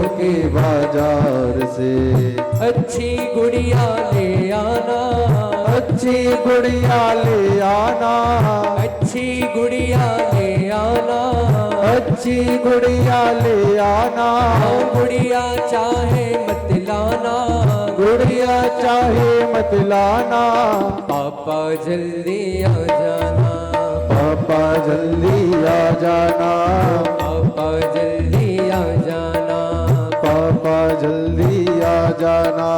के बाजार से। अच्छी गुड़िया ले आना, अच्छी गुड़िया ले आना, अच्छी गुड़िया ले आना, अच्छी गुड़िया ले आना। गुड़िया चाहे मत लाना, गुड़िया चाहे मत लाना। पापा जल्दी आ जाना, पापा जल्दी आ जाना, पापा जल्दी आ जाना, पापा जल्दी आ जाना।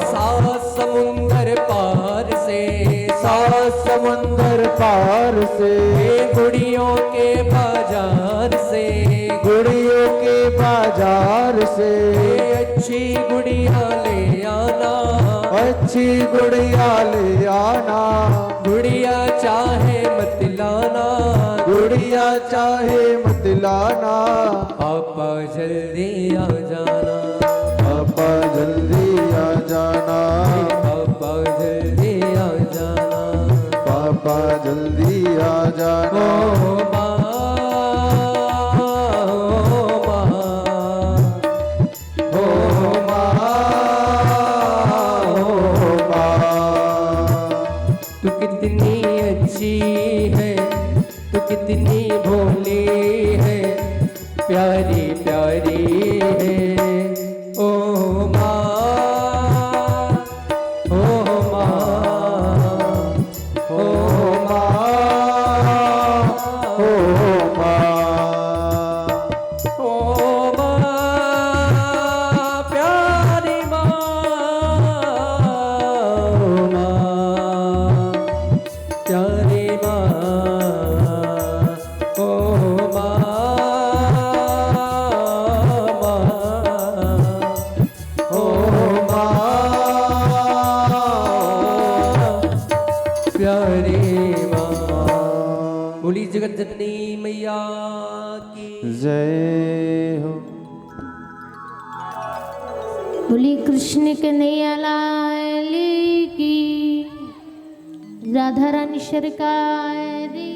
सात समुंदर पार से, सात समंदर पार से, गुड़ियों के बाजार से, गुड़ियों के बाजार से। अच्छी गुड़िया ले आना, अच्छी गुड़िया ले आना। गुड़िया चाहे मत लाना, गुड़िया चाहे मत लाना। पापा जल्दी आ जाना, पापा जल्दी आ जाना, पापा जल्दी आ जाना, पापा जल्दी आ जाना। ओ माँ, ओ माँ, ओ माँ, तू कितनी अच्छी है, तू कितनी भोली है, प्यारी प्यारी है। ओ माँ, ओ माँ, ओ माँ, ओ माँ, ओ माँ, प्यारी माँ, ओ माँ, प्यारी माँ, ओ माँ, ओ माँ, प्यारी माँ। बोली जगत जननी मैया की जय हो। बोली कृष्ण कन्हैया लाल की, राधा रानी सरकार की।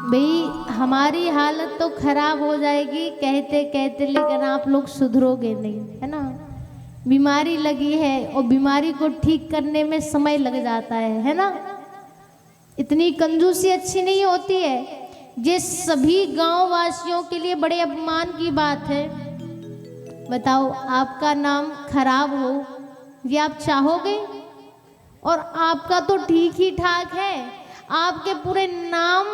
भाई हमारी हालत तो खराब हो जाएगी कहते कहते, लेकिन आप लोग सुधरोगे नहीं, है ना। बीमारी लगी है और बीमारी को ठीक करने में समय लग जाता है ना। इतनी कंजूसी अच्छी नहीं होती है। ये सभी गांव वासियों के लिए बड़े अपमान की बात है। बताओ, आपका नाम खराब हो ये आप चाहोगे? और आपका तो ठीक ही ठाक है, आपके पूरे नाम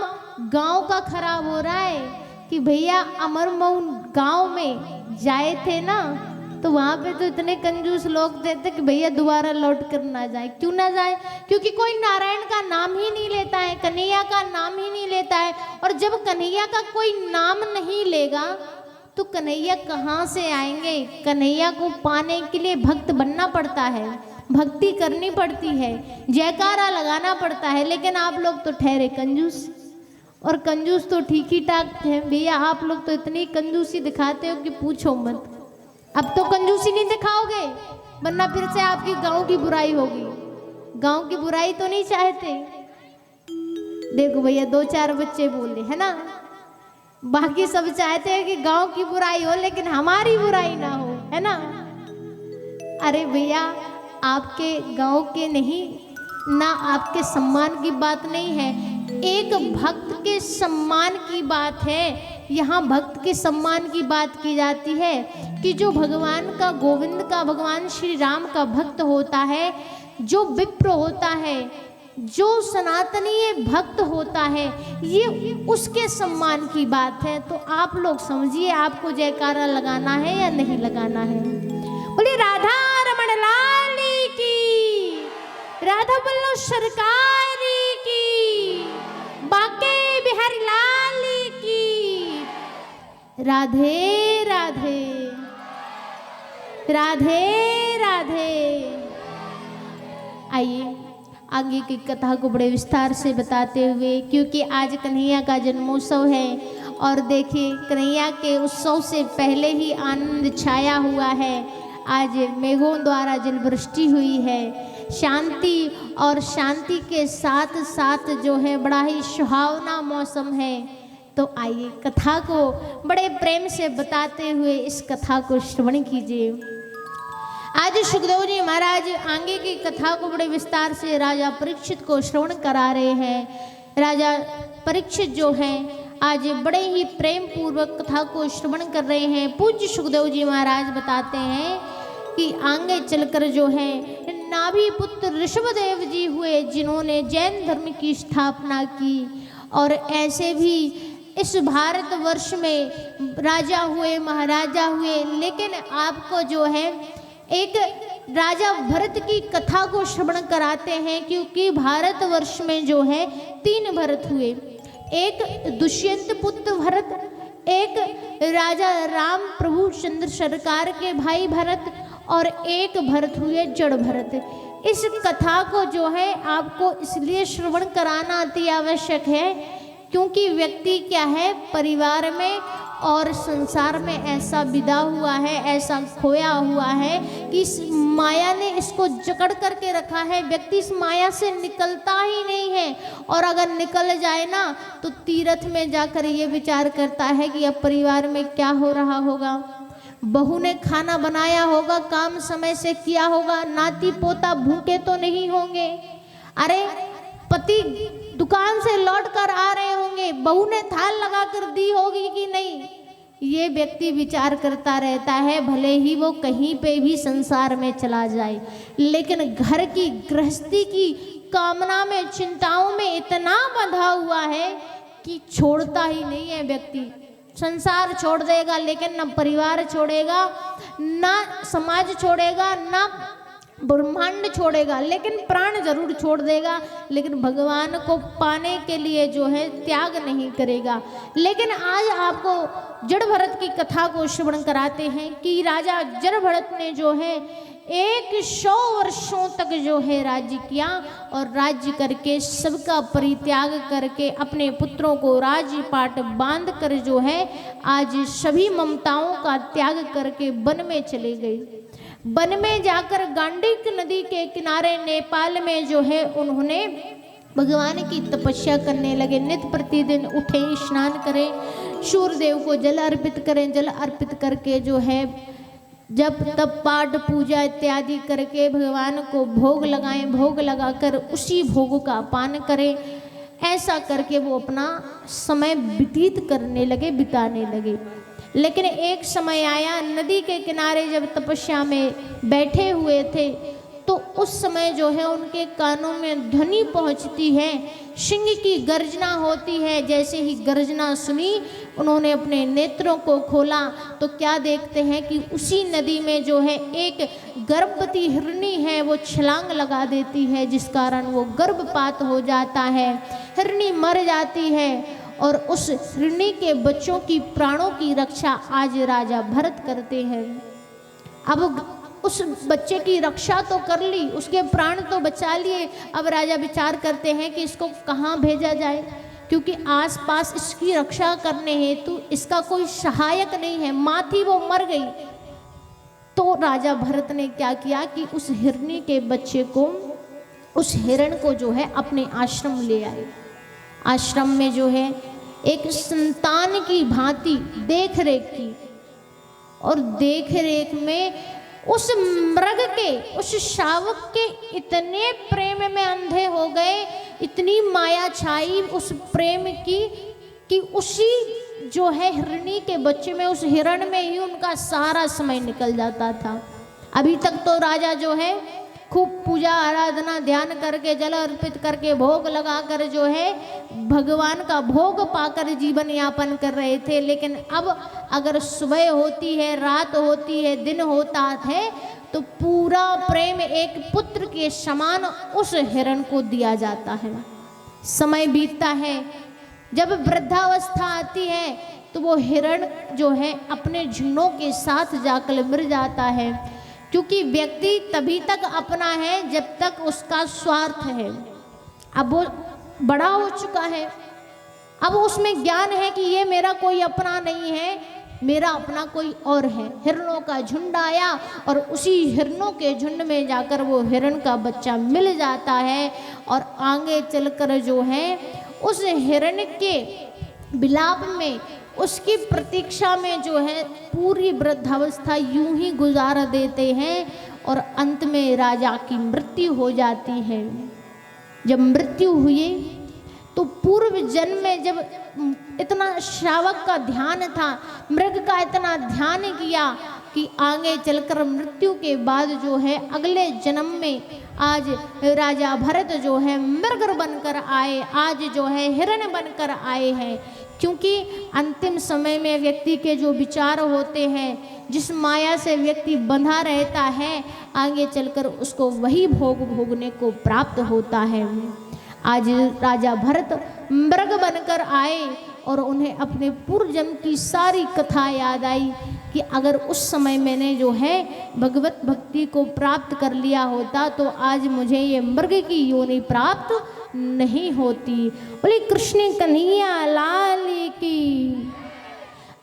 गांव का खराब हो रहा है कि भैया अमरमऊ गांव में जाए थे ना, तो वहाँ पे तो इतने कंजूस लोग थे कि भैया दोबारा लौट कर ना जाए। क्यों ना जाए? क्योंकि कोई नारायण का नाम ही नहीं लेता है, कन्हैया का नाम ही नहीं लेता है। और जब कन्हैया का कोई नाम नहीं लेगा तो कन्हैया कहाँ से आएंगे? कन्हैया को पाने के लिए भक्त बनना पड़ता है, भक्ति करनी पड़ती है, जयकारा लगाना पड़ता है। लेकिन आप लोग तो ठहरे कंजूस, और कंजूस तो ठीक ही ठाक है भैया। आप लोग तो इतनी कंजूसी दिखाते हो कि पूछो मत। अब तो कंजूसी नहीं दिखाओगे वरना फिर से आपकी गांव की बुराई होगी। गांव की बुराई तो नहीं चाहते। देखो भैया, 2-4 बच्चे बोले है ना, बाकी सब चाहते हैं कि गांव की बुराई हो लेकिन हमारी बुराई ना हो, है ना। अरे भैया, आपके गांव के नहीं ना, आपके सम्मान की बात नहीं है, एक भक्त के सम्मान की बात है। यहाँ भक्त के सम्मान की बात की जाती है कि जो भगवान का, गोविंद का, भगवान श्री राम का भक्त होता है, जो विप्र होता है, जो सनातनीय भक्त होता है, ये उसके सम्मान की बात है। तो आप लोग समझिए, आपको जयकारा लगाना है या नहीं लगाना है? बोले राधा रमण लाल की, राधा बल्लभ सरकार की, बाके बिहारी लाल की। राधे राधे, राधे राधे। आइए आगे की कथा को बड़े विस्तार से बताते हुए, क्योंकि आज कन्हैया का जन्मोत्सव है और देखिए कन्हैया के उत्सव से पहले ही आनंद छाया हुआ है। आज मेघों द्वारा जलवृष्टि हुई है, शांति, और शांति के साथ साथ जो है बड़ा ही सुहावना मौसम है। तो आइए कथा को बड़े प्रेम से बताते हुए इस कथा को श्रवण कीजिए। आज सुखदेव जी महाराज आगे की कथा को बड़े विस्तार से राजा परीक्षित को श्रवण करा रहे हैं। राजा परीक्षित जो हैं आज बड़े ही प्रेम पूर्वक कथा को श्रवण कर रहे हैं। पूज्य सुखदेव जी महाराज बताते हैं कि आगे चलकर जो है नाभि पुत्र ऋषभदेव जी हुए, जिन्होंने जैन धर्म की स्थापना की, और ऐसे भी इस भारतवर्ष में राजा हुए, महाराजा हुए। लेकिन आपको जो है एक राजा भरत की कथा को श्रवण कराते हैं, क्योंकि भारतवर्ष में जो है 3 भरत हुए, एक दुष्यंत पुत्र भरत, एक राजा राम प्रभु चंद्र सरकार के भाई भरत, और एक भरत हुए जड़ भरत। इस कथा को जो है आपको इसलिए श्रवण कराना अति आवश्यक है, क्योंकि व्यक्ति क्या है, परिवार में और संसार में ऐसा विदा हुआ है, ऐसा खोया हुआ है कि इस माया ने इसको जकड़ करके रखा है। व्यक्ति इस माया से निकलता ही नहीं है, और अगर निकल जाए ना तो तीर्थ में जाकर ये विचार करता है कि अब परिवार में क्या हो रहा होगा। बहू ने खाना बनाया होगा, काम समय से किया होगा, नाती पोता भूखे तो नहीं होंगे, अरे पति दुकान से लौट कर आ रहे होंगे, बहू ने थाल लगा कर दी होगी कि नहीं, ये व्यक्ति विचार करता रहता है। भले ही वो कहीं पे भी संसार में चला जाए, लेकिन घर की गृहस्थी की कामना में, चिंताओं में इतना बंधा हुआ है कि छोड़ता ही नहीं है व्यक्ति। संसार छोड़ देगा लेकिन न परिवार छोड़ेगा, ना समाज छोड़ेगा, ना ब्रह्मांड छोड़ेगा, लेकिन प्राण जरूर छोड़ देगा, लेकिन भगवान को पाने के लिए जो है त्याग नहीं करेगा। लेकिन आज आपको जड़ भरत की कथा को श्रवण कराते हैं कि राजा जड़ भरत ने जो है 100 वर्षों तक जो है राज्य किया, और राज्य करके सबका परित्याग करके अपने पुत्रों को राजपाट बांध कर जो है आज सभी ममताओं का त्याग करके वन में चले गए। वन में जाकर गांडीक नदी के किनारे नेपाल में जो है उन्होंने भगवान की तपस्या करने लगे। नित्य प्रतिदिन उठे, स्नान करें, सूर्यदेव को जल अर्पित करें, जल अर्पित करके जो है जब तब पाठ पूजा इत्यादि करके भगवान को भोग लगाएं, भोग लगाकर उसी भोग का पान करें। ऐसा करके वो अपना समय व्यतीत करने लगे, बिताने लगे। लेकिन एक समय आया, नदी के किनारे जब तपस्या में बैठे हुए थे तो उस समय जो है उनके कानों में ध्वनि पहुंचती है, सिंह की गर्जना होती है। जैसे ही गर्जना सुनी, उन्होंने अपने नेत्रों को खोला तो क्या देखते हैं कि उसी नदी में जो है एक गर्भवती हिरनी है, वो छलांग लगा देती है, जिस कारण वो गर्भपात हो जाता है, हिरनी मर जाती है। और उस हिरनी के बच्चों की प्राणों की रक्षा आज राजा भरत करते हैं। अब उस बच्चे की रक्षा तो कर ली, उसके प्राण तो बचा लिए। अब राजा विचार करते हैं कि इसको कहाँ भेजा जाए, क्योंकि आसपास इसकी रक्षा करने हेतु इसका कोई सहायक नहीं है। माँ थी, वो मर गई। तो राजा भरत ने क्या किया कि उस हिरनी के बच्चे को, उस हिरण को जो है अपने आश्रम ले आए। आश्रम में जो है एक संतान की भांति देख रेख की, और देख रेख में उस मृग के, उस शावक के इतने प्रेम में अंधे हो गए, इतनी माया छाई उस प्रेम की कि उसी जो है हिरनी के बच्चे में, उस हिरण में ही उनका सारा समय निकल जाता था। अभी तक तो राजा जो है खूब पूजा आराधना ध्यान करके, जल अर्पित करके, भोग लगाकर जो है भगवान का भोग पाकर जीवन यापन कर रहे थे। लेकिन अब अगर सुबह होती है, रात होती है, दिन होता है, तो पूरा प्रेम एक पुत्र के समान उस हिरण को दिया जाता है। समय बीतता है, जब वृद्धावस्था आती है तो वो हिरण जो है अपने झुंडों के साथ जाकर मर जाता है, क्योंकि व्यक्ति तभी तक अपना है जब तक उसका स्वार्थ है। अब वो बड़ा हो चुका है, अब उसमें ज्ञान है कि ये मेरा कोई अपना नहीं है, मेरा अपना कोई और है। हिरणों का झुंड आया और उसी हिरणों के झुंड में जाकर वो हिरण का बच्चा मिल जाता है, और आगे चलकर जो है उस हिरण के विलाप में, उसकी प्रतीक्षा में जो है पूरी वृद्धावस्था यूं ही गुजार देते हैं और अंत में राजा की मृत्यु हो जाती है। जब मृत्यु हुई तो पूर्व जन्म में जब इतना श्रावक का ध्यान था, मृग का इतना ध्यान किया कि आगे चलकर मृत्यु के बाद जो है अगले जन्म में आज राजा भरत जो है मृग बनकर आए, आज जो है हिरण बनकर आए हैं। क्योंकि अंतिम समय में व्यक्ति के जो विचार होते हैं, जिस माया से व्यक्ति बंधा रहता है, आगे चलकर उसको वही भोग भोगने को प्राप्त होता है। आज राजा भरत मृग बनकर आए और उन्हें अपने पूर्व जन्म की सारी कथा याद आई कि अगर उस समय मैंने जो है भगवत भक्ति को प्राप्त कर लिया होता तो आज मुझे ये मृग की योनि प्राप्त नहीं होती। बोले कृष्ण कन्हैया लाल की।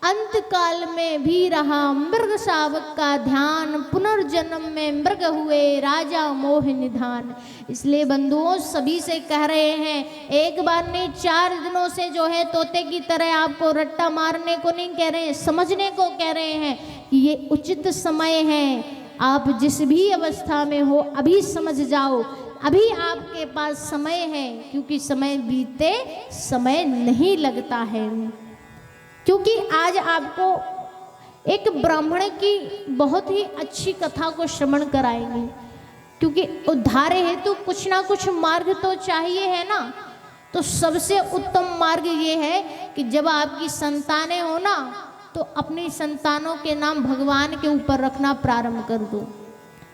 अंत काल में भी रहा मृग शावक का ध्यान, पुनर्जन्म में मृग हुए राजा मोह निधान। इसलिए बंधुओं सभी से कह रहे हैं, एक बार नहीं 4 दिनों से जो है तोते की तरह आपको रट्टा मारने को नहीं कह रहे हैं, समझने को कह रहे हैं कि ये उचित समय है। आप जिस भी अवस्था में हो अभी समझ जाओ, अभी आपके पास समय है, क्योंकि समय बीते समय नहीं लगता है। क्योंकि आज आपको एक ब्राह्मण की बहुत ही अच्छी कथा को श्रवण कराएंगे, क्योंकि उद्धार हेतु कुछ ना कुछ मार्ग तो चाहिए है ना। तो सबसे उत्तम मार्ग ये है कि जब आपकी संतानें हो ना, तो अपनी संतानों के नाम भगवान के ऊपर रखना प्रारंभ कर दो।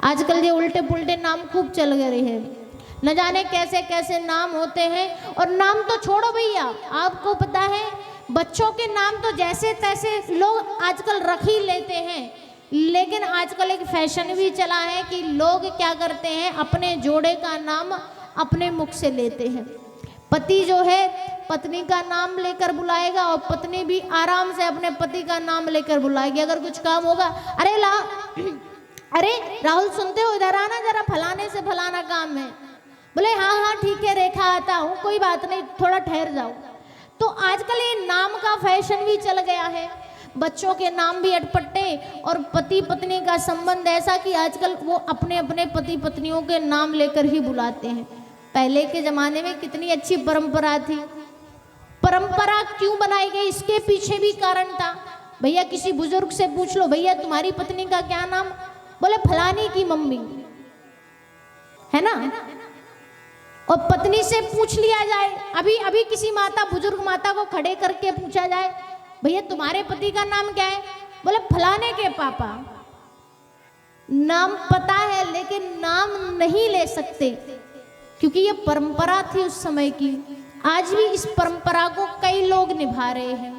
आजकल ये उल्टे पुल्टे नाम खूब चल गए हैं, न जाने कैसे कैसे नाम होते हैं। और नाम तो छोड़ो भैया, आपको पता है बच्चों के नाम तो जैसे तैसे लोग आजकल रख ही लेते हैं, लेकिन आजकल एक फैशन भी चला है कि लोग क्या करते हैं, अपने जोड़े का नाम अपने मुख से लेते हैं। पति जो है पत्नी का नाम लेकर बुलाएगा और पत्नी भी आराम से अपने पति का नाम लेकर बुलाएगी। अगर कुछ काम होगा, अरे राहुल सुनते हो, इधर आना जरा, फलाने से फलाना काम है। बोले हाँ हाँ ठीक है रेखा आता हूँ, कोई बात नहीं, थोड़ा ठहर जाओ। तो आजकल ये नाम का फैशन भी चल गया है, बच्चों के नाम भी अटपटे और पति पत्नी का संबंध ऐसा कि आजकल वो अपने अपने पति पत्नियों के नाम लेकर ही बुलाते हैं। पहले के ज़माने में कितनी अच्छी परंपरा थी। परंपरा क्यों बनाई गई, इसके पीछे भी कारण था। भैया किसी बुजुर्ग से पूछ लो, भैया तुम्हारी पत्नी का क्या नाम, बोले फलानी की मम्मी, है ना। और पत्नी से पूछ लिया जाए, अभी अभी किसी माता, बुजुर्ग माता को खड़े करके पूछा जाए, भैया तुम्हारे पति का नाम क्या है, बोले फलाने के पापा। नाम पता है लेकिन नाम नहीं ले सकते, क्योंकि ये परंपरा थी उस समय की। आज भी इस परंपरा को कई लोग निभा रहे हैं।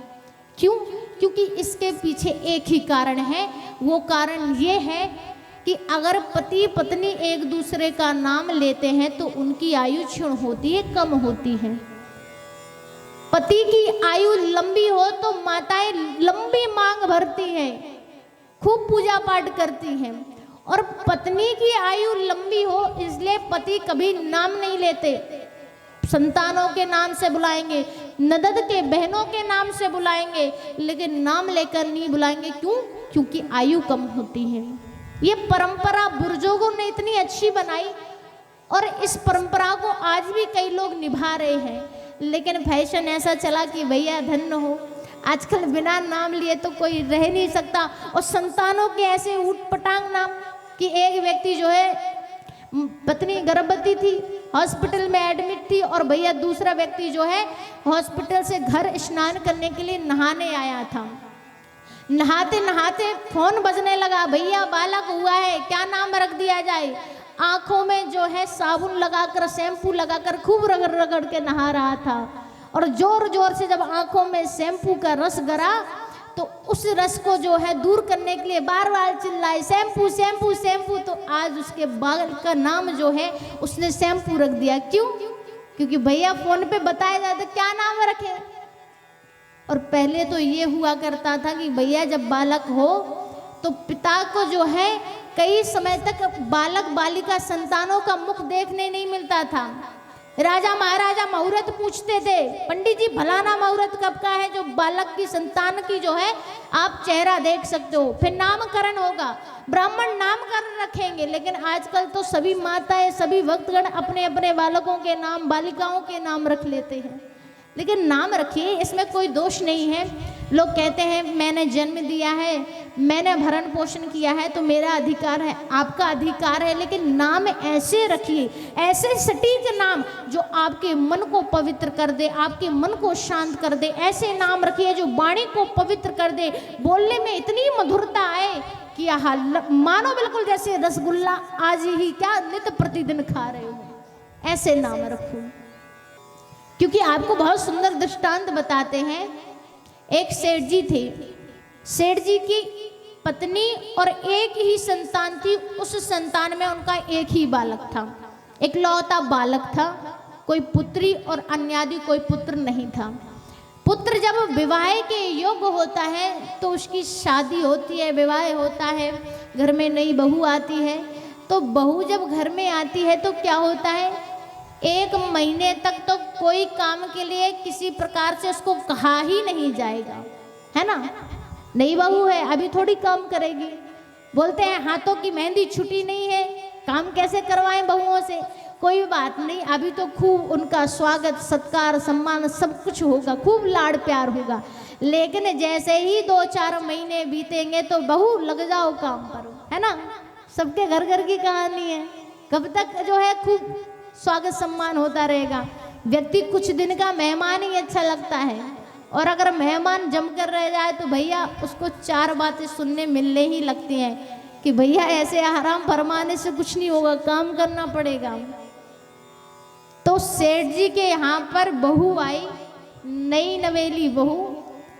क्यों? क्योंकि इसके पीछे एक ही कारण है, वो कारण ये है कि अगर पति पत्नी एक दूसरे का नाम लेते हैं तो उनकी आयु क्षीण होती है, कम होती है। पति की आयु लंबी हो तो माताएं लंबी मांग भरती हैं, खूब पूजा पाठ करती हैं, और पत्नी की आयु लंबी हो इसलिए पति कभी नाम नहीं लेते। संतानों के नाम से बुलाएंगे, नदद के बहनों के नाम से बुलाएंगे, लेकिन नाम लेकर नहीं बुलाएंगे। क्यों? क्योंकि आयु कम होती है। ये परंपरा बुजुर्गों ने इतनी अच्छी बनाई और इस परंपरा को आज भी कई लोग निभा रहे हैं। लेकिन फैशन ऐसा चला कि भैया धन्य हो, आजकल बिना नाम लिए तो कोई रह नहीं सकता। और संतानों के ऐसे ऊटपटांग नाम कि एक व्यक्ति जो है पत्नी गर्भवती थी, हॉस्पिटल में एडमिट थी, और भैया दूसरा व्यक्ति जो है हॉस्पिटल से घर स्नान करने के लिए नहाने आया था। नहाते नहाते फोन बजने लगा, भैया बालक हुआ है, क्या नाम रख दिया जाए। आंखों में जो है साबुन लगाकर, शैम्पू लगाकर खूब रगड़ रगड़ के नहा रहा था, और जोर जोर से जब आंखों में शैम्पू का रस गरा तो उस रस को जो है दूर करने के लिए बार बार चिल्लाए, शैम्पू शैम्पू शैम्पू। तो आज उसके बाल का नाम जो है उसने शैम्पू रख दिया। क्यों? क्योंकि भैया फोन पे बताया जाता क्या नाम रखे। और पहले तो ये हुआ करता था कि भैया जब बालक हो तो पिता को जो है कई समय तक बालक बालिका संतानों का मुख देखने नहीं मिलता था। राजा महाराजा मुहूर्त पूछते थे, पंडित जी फलाना मुहूर्त कब का है, जो बालक की संतान की जो है आप चेहरा देख सकते हो, फिर नामकरण होगा, ब्राह्मण नामकरण रखेंगे। लेकिन आजकल तो सभी माताएं, सभी भक्तगण अपने अपने बालकों के नाम, बालिकाओं के नाम रख लेते हैं। लेकिन नाम रखिए, इसमें कोई दोष नहीं है। लोग कहते हैं मैंने जन्म दिया है, मैंने भरण पोषण किया है तो मेरा अधिकार है, आपका अधिकार है, लेकिन नाम ऐसे रखिए, ऐसे सटीक नाम जो आपके मन को पवित्र कर दे, आपके मन को शांत कर दे। ऐसे नाम रखिए जो वाणी को पवित्र कर दे, बोलने में इतनी मधुरता आए कि मानो बिल्कुल जैसे रसगुल्ला आज ही क्या नित्य प्रतिदिन खा रहे हो। ऐसे नाम रखो। क्योंकि आपको बहुत सुंदर दृष्टांत बताते हैं। एक सेठ जी थे, सेठ जी की पत्नी और एक ही संतान थी। उस संतान में उनका एक ही बालक था, एक लौता बालक था, कोई पुत्री और अन्यादि कोई पुत्र नहीं था। पुत्र जब विवाह के योग्य होता है तो उसकी शादी होती है, विवाह होता है, घर में नई बहू आती है। तो बहू जब घर में आती है तो क्या होता है, 1 महीने तक तो कोई काम के लिए किसी प्रकार से उसको कहा ही नहीं जाएगा, है ना। नई बहू है, अभी थोड़ी काम करेगी। बोलते हैं हाथों की मेहंदी छुटी नहीं है, काम कैसे करवाएं बहुओं से। कोई बात नहीं, अभी तो खूब उनका स्वागत सत्कार सम्मान सब कुछ होगा, खूब लाड़ प्यार होगा। लेकिन जैसे ही 2-4 महीने बीतेंगे तो बहू लग जाओ काम पर, है ना। सबके घर घर की कहानी है। कब तक जो है खूब स्वागत सम्मान होता रहेगा। व्यक्ति कुछ दिन का मेहमान ही अच्छा लगता है, और अगर मेहमान जमकर रह जाए तो भैया उसको 4 बातें सुनने मिलने ही लगती हैं कि भैया ऐसे आराम फरमाने से कुछ नहीं होगा, काम करना पड़ेगा। तो सेठ जी के यहाँ पर बहू आई, नई नवेली बहू,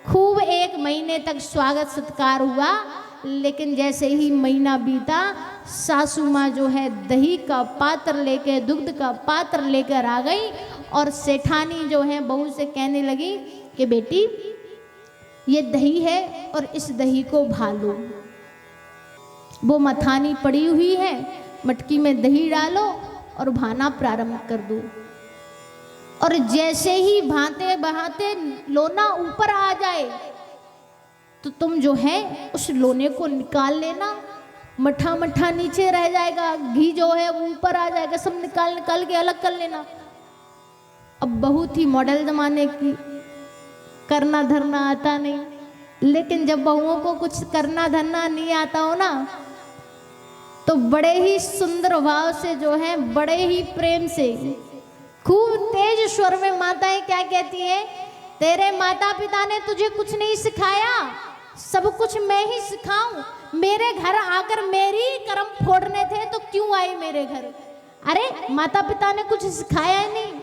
खूब 1 महीने तक स्वागत सत्कार हुआ। लेकिन जैसे ही महीना बीता, सासू माँ जो है दही का पात्र लेकर, दुग्ध का पात्र लेकर आ गई, और सेठानी जो है बहू से कहने लगी कि बेटी ये दही है और इस दही को भालो। वो मथानी पड़ी हुई है, मटकी में दही डालो और भाना प्रारंभ कर दो। और जैसे ही भाते बहाते लोना ऊपर आ जाए तो तुम जो है उस लोने को निकाल लेना, मठा मठा नीचे रह जाएगा, घी जो है वो ऊपर आ जाएगा, सब निकाल के अलग कर लेना। अब बहुत ही मॉडल जमाने की, करना धरना आता नहीं। लेकिन जब बहुओं को कुछ करना धरना नहीं आता हो ना, तो बड़े ही सुंदर भाव से जो है, बड़े ही प्रेम से, खूब तेज स्वर में माताएं क्या कहती है, तेरे माता पिता ने तुझे कुछ नहीं सिखाया, सब कुछ मैं ही सिखाऊं। मेरे घर आकर मेरी कर्म फोड़ने थे तो क्यों आई मेरे घर। अरे माता पिता ने कुछ सिखाया ही नहीं,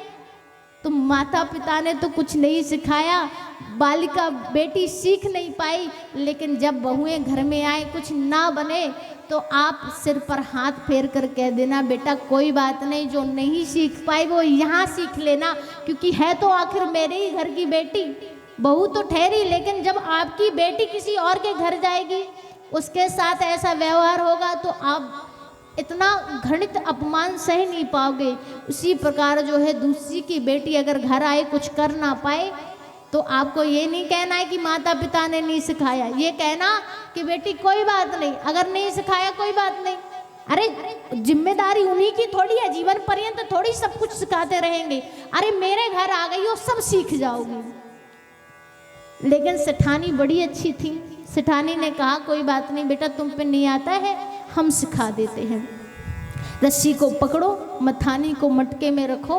तो माता पिता ने तो कुछ नहीं सिखाया, बालिका बेटी सीख नहीं पाई। लेकिन जब बहुएं घर में आए कुछ ना बने तो आप सिर पर हाथ फेर कर कह देना, बेटा कोई बात नहीं, जो नहीं सीख पाई वो यहाँ सीख लेना, क्योंकि है तो आखिर मेरे ही घर की बेटी। बहू तो ठहरी, लेकिन जब आपकी बेटी किसी और के घर जाएगी, उसके साथ ऐसा व्यवहार होगा तो आप इतना घृणित अपमान सह नहीं पाओगे। उसी प्रकार जो है दूसरी की बेटी अगर घर आए कुछ कर ना पाए तो आपको ये नहीं कहना है कि माता पिता ने नहीं सिखाया, ये कहना कि बेटी कोई बात नहीं, अगर नहीं सिखाया कोई बात नहीं। अरे जिम्मेदारी उन्हीं की थोड़ी है, जीवन पर्यंत थोड़ी सब कुछ सिखाते रहेंगे। अरे मेरे घर आ गई हो सब सीख जाओगी। लेकिन सेठानी बड़ी अच्छी थी, सेठानी ने कहा कोई बात नहीं बेटा, तुम पे नहीं आता है, हम सिखा देते हैं। रस्सी को पकड़ो, मथानी को मटके में रखो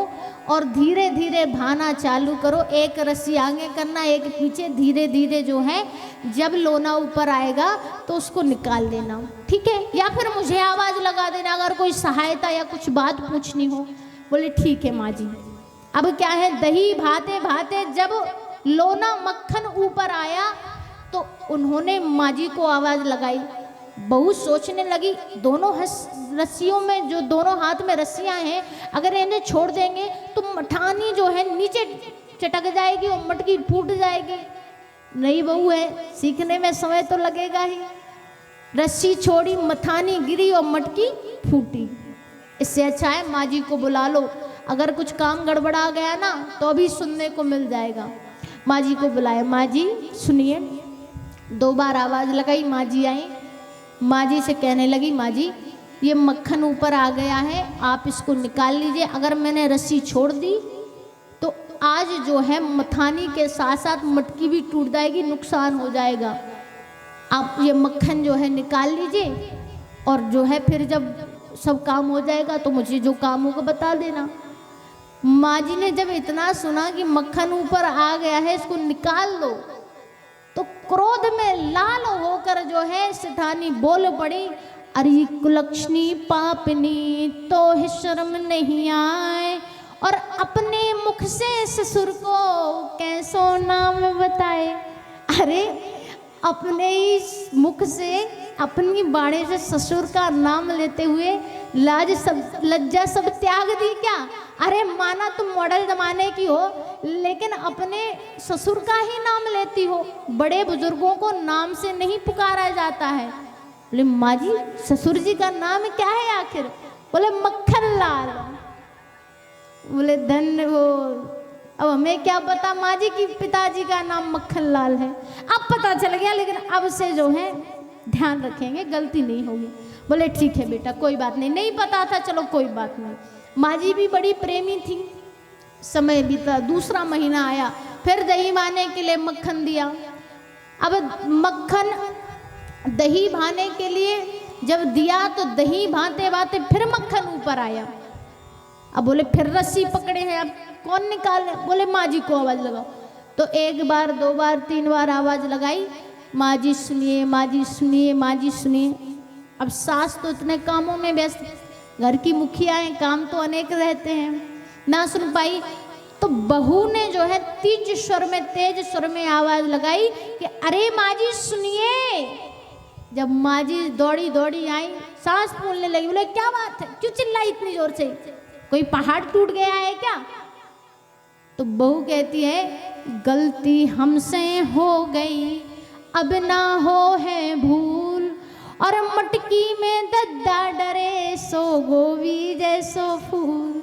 और धीरे धीरे भाना चालू करो। एक रस्सी आगे करना, एक पीछे, धीरे धीरे जो है जब लोना ऊपर आएगा तो उसको निकाल देना, ठीक है। या फिर मुझे आवाज़ लगा देना अगर कोई सहायता या कुछ बात पूछनी हो। बोले ठीक है माँ जी। अब क्या है, दही भाते भाते जब लोना मक्खन ऊपर आया तो उन्होंने माँ जी को आवाज़ लगाई। बहू सोचने लगी, दोनों रस्सियों में, जो दोनों हाथ में रस्सियां हैं, अगर इन्हें छोड़ देंगे तो मठानी जो है नीचे चटक जाएगी और मटकी फूट जाएगी। नई बहू है, सीखने में समय तो लगेगा ही। रस्सी छोड़ी, मथानी गिरी और मटकी फूटी। इससे अच्छा है माँ जी को बुला लो। अगर कुछ काम गड़बड़ा गया ना तो अभी सुनने को मिल जाएगा। माँ जी को बुलाया, माँ जी सुनिए। 2 बार आवाज़ लगाई, माँ जी आई। माँ जी से कहने लगी, माँ जी ये मक्खन ऊपर आ गया है, आप इसको निकाल लीजिए। अगर मैंने रस्सी छोड़ दी तो आज जो है मथानी के साथ साथ मटकी भी टूट जाएगी, नुकसान हो जाएगा। आप ये मक्खन जो है निकाल लीजिए और जो है फिर जब सब काम हो जाएगा तो मुझे जो काम होगा बता देना। माँ जी ने जब इतना सुना कि मक्खन ऊपर आ गया है, इसको निकाल दो, तो क्रोध में लाल होकर जो है सेठानी बोल पड़ी, अरे कुलक्षणी पापनी तो ही शर्म नहीं आए, और अपने मुख से ससुर को कैसो नाम बताए। अरे अपने ही मुख से अपनी बाणी से ससुर का नाम लेते हुए लज्जा सब त्याग दी क्या? अरे माना तुम मॉडल जमाने की हो लेकिन अपने ससुर का ही नाम लेती हो। बड़े बुजुर्गों को नाम से नहीं पुकारा जाता है। बोले माँ जी ससुर जी का नाम क्या है आखिर? बोले मक्खन लाल। बोले धन्य हो। अब हमें क्या पता माँ जी की पिताजी का नाम मक्खन लाल है। अब पता चल गया, लेकिन अब से जो है ध्यान रखेंगे, गलती नहीं होगी। बोले ठीक है बेटा कोई बात नहीं, नहीं पता था, चलो कोई बात नहीं। माँ जी भी बड़ी प्रेमी थी। समय बीता, दूसरा महीना आया, फिर दही भाने के लिए मक्खन दिया। अब मक्खन दही भाने के लिए जब दिया तो दही भाते भाते फिर मक्खन ऊपर आया। अब बोले फिर रस्सी पकड़े हैं, अब कौन निकाले? बोले माँ जी को आवाज़ लगाओ। तो 1 बार 2 बार 3 बार आवाज़ लगाई, माँ जी सुनिए, माँ जी सुनिए, माँ जी सुनिए। अब सास तो इतने कामों में व्यस्त, घर की मुखिया हैं, काम तो अनेक रहते हैं, ना सुन पाई। तो बहू ने जो है तेज स्वर में आवाज़ लगाई कि अरे माँ जी सुनिए। जब माँ जी दौड़ी दौड़ी आई, सांस फूलने लगी। बोले क्या बात है, क्यों चिल्लाई इतनी जोर से? कोई पहाड़ टूट गया है क्या? तो बहू कहती है गलती हमसे हो गई, अब ना हो है भूल, और मटकी में दद्दा डरे सो गोवी जैसो फूल।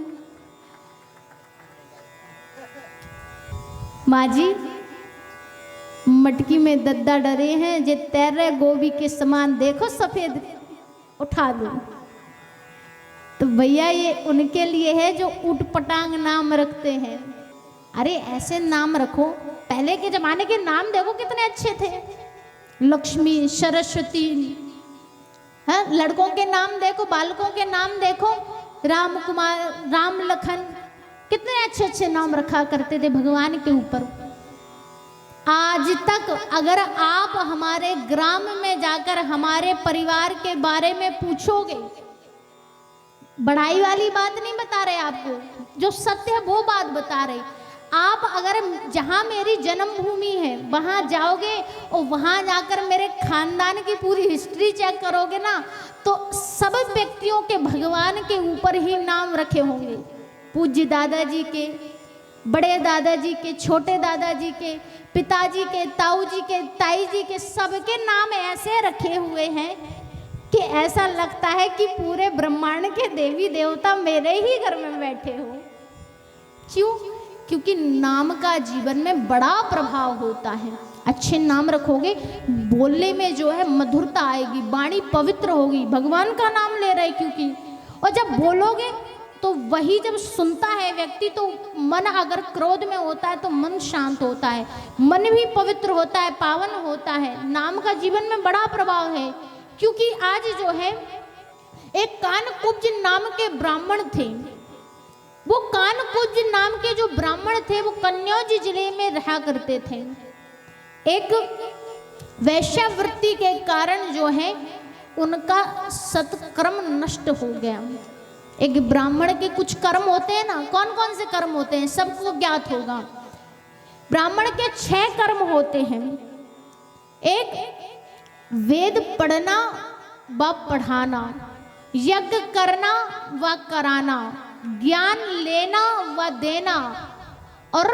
माँ जी मटकी में दद्दा डरे हैं, जे तैरे गोभी के समान देखो सफेद, उठा दो। तो भैया ये उनके लिए है जो ऊट पटांग नाम रखते हैं। अरे ऐसे नाम रखो, पहले के जमाने के नाम देखो कितने अच्छे थे, लक्ष्मी, सरस्वती। हाँ, लड़कों के नाम देखो, बालकों के नाम देखो, राम कुमार, राम लखन, कितने अच्छे अच्छे नाम रखा करते थे भगवान के ऊपर। आज तक अगर आप हमारे ग्राम में जाकर हमारे परिवार के बारे में पूछोगे, बड़ाई वाली बात नहीं बता रहे आपको, जो सत्य है वो बात बता रहे। आप अगर जहाँ मेरी जन्मभूमि है वहाँ जाओगे और वहाँ जाकर मेरे खानदान की पूरी हिस्ट्री चेक करोगे ना, तो सब व्यक्तियों के भगवान के ऊपर ही नाम रखे होंगे। पूज्य दादाजी के, बड़े दादाजी के, छोटे दादाजी के, पिताजी के, ताऊ जी के, ताई जी के, सबके नाम ऐसे रखे हुए हैं कि ऐसा लगता है कि पूरे ब्रह्मांड के देवी देवता मेरे ही घर में बैठे हो। क्यों? क्योंकि नाम का जीवन में बड़ा प्रभाव होता है। अच्छे नाम रखोगे, बोलने में जो है मधुरता आएगी, वाणी पवित्र होगी, भगवान का नाम ले रहे क्योंकि। और जब बोलोगे तो वही जब सुनता है व्यक्ति, तो मन अगर क्रोध में होता है तो मन शांत होता है, मन भी पवित्र होता है, पावन होता है। नाम का जीवन में बड़ा प्रभाव है। क्योंकि आज जो है एक कानकुब्ज नाम के ब्राह्मण थे। वो कानकुब्ज नाम के जो ब्राह्मण थे वो कन्नौज जिले में रहा करते थे। एक वैश्यावृत्ति के कारण जो है उनका सत्कर्म नष्ट हो गया। एक ब्राह्मण के कुछ कर्म होते हैं ना, कौन कौन से कर्म होते हैं सबको ज्ञात होगा। ब्राह्मण के 6 कर्म होते हैं। एक वेद पढ़ना व पढ़ाना, यज्ञ करना व कराना, ज्ञान लेना व देना। और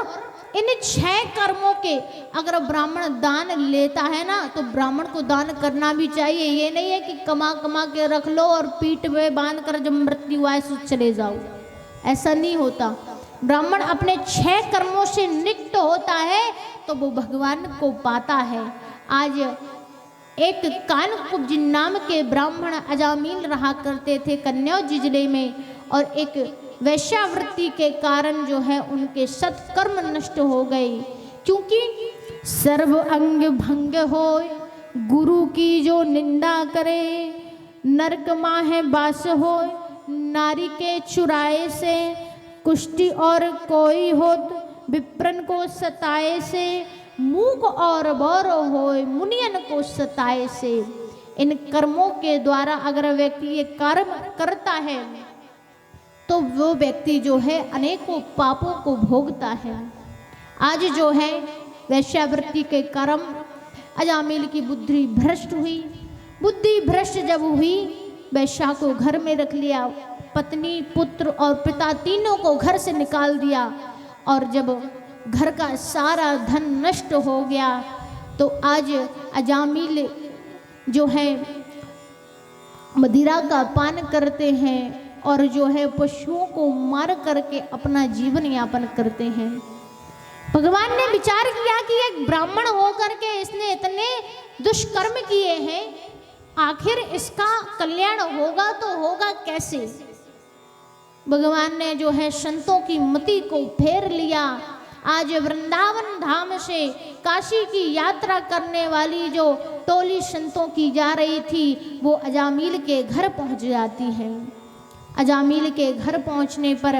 इन 6 कर्मों के अगर ब्राह्मण दान लेता है ना, तो ब्राह्मण को दान करना भी चाहिए। ये नहीं है कि कमा कमा के रख लो और पीठ में बांध कर जब मृत्यु आए तो चले जाओ। ऐसा नहीं होता। ब्राह्मण अपने 6 कर्मों से नित्य होता है तो वो भगवान को पाता है। आज एक कानकुब्ज नाम के ब्राह्मण अजामिल रहा करते थे कन्नौज जिले में, और एक वैश्यावृत्ति के कारण जो है उनके सत्कर्म नष्ट हो गए, क्योंकि सर्व अंग भंग होय गुरु की जो निंदा करे, नरक माहे बास होय नारी के चुराए से, कुष्टि और कोई होत विप्रन को सताए से, मूक और बौर होय मुनियन को सताए से। इन कर्मों के द्वारा अगर व्यक्ति ये कर्म करता है तो वो व्यक्ति जो है अनेकों पापों को भोगता है। आज जो है वैश्यावृत्ति के कर्म अजामिल की बुद्धि भ्रष्ट हुई। बुद्धि भ्रष्ट जब हुई, वैश्या को घर में रख लिया, पत्नी पुत्र और पिता तीनों को घर से निकाल दिया, और जब घर का सारा धन नष्ट हो गया तो आज अजामिल जो है मदिरा का पान करते हैं और जो है पशुओं को मार करके अपना जीवन यापन करते हैं। भगवान ने विचार किया कि एक ब्राह्मण होकर के इसने इतने दुष्कर्म किए हैं, आखिर इसका कल्याण होगा तो होगा कैसे। भगवान ने जो है संतों की मति को फेर लिया। आज वृंदावन धाम से काशी की यात्रा करने वाली जो टोली संतों की जा रही थी वो अजामिल के घर पहुंच जाती है। अजामिल के घर पहुंचने पर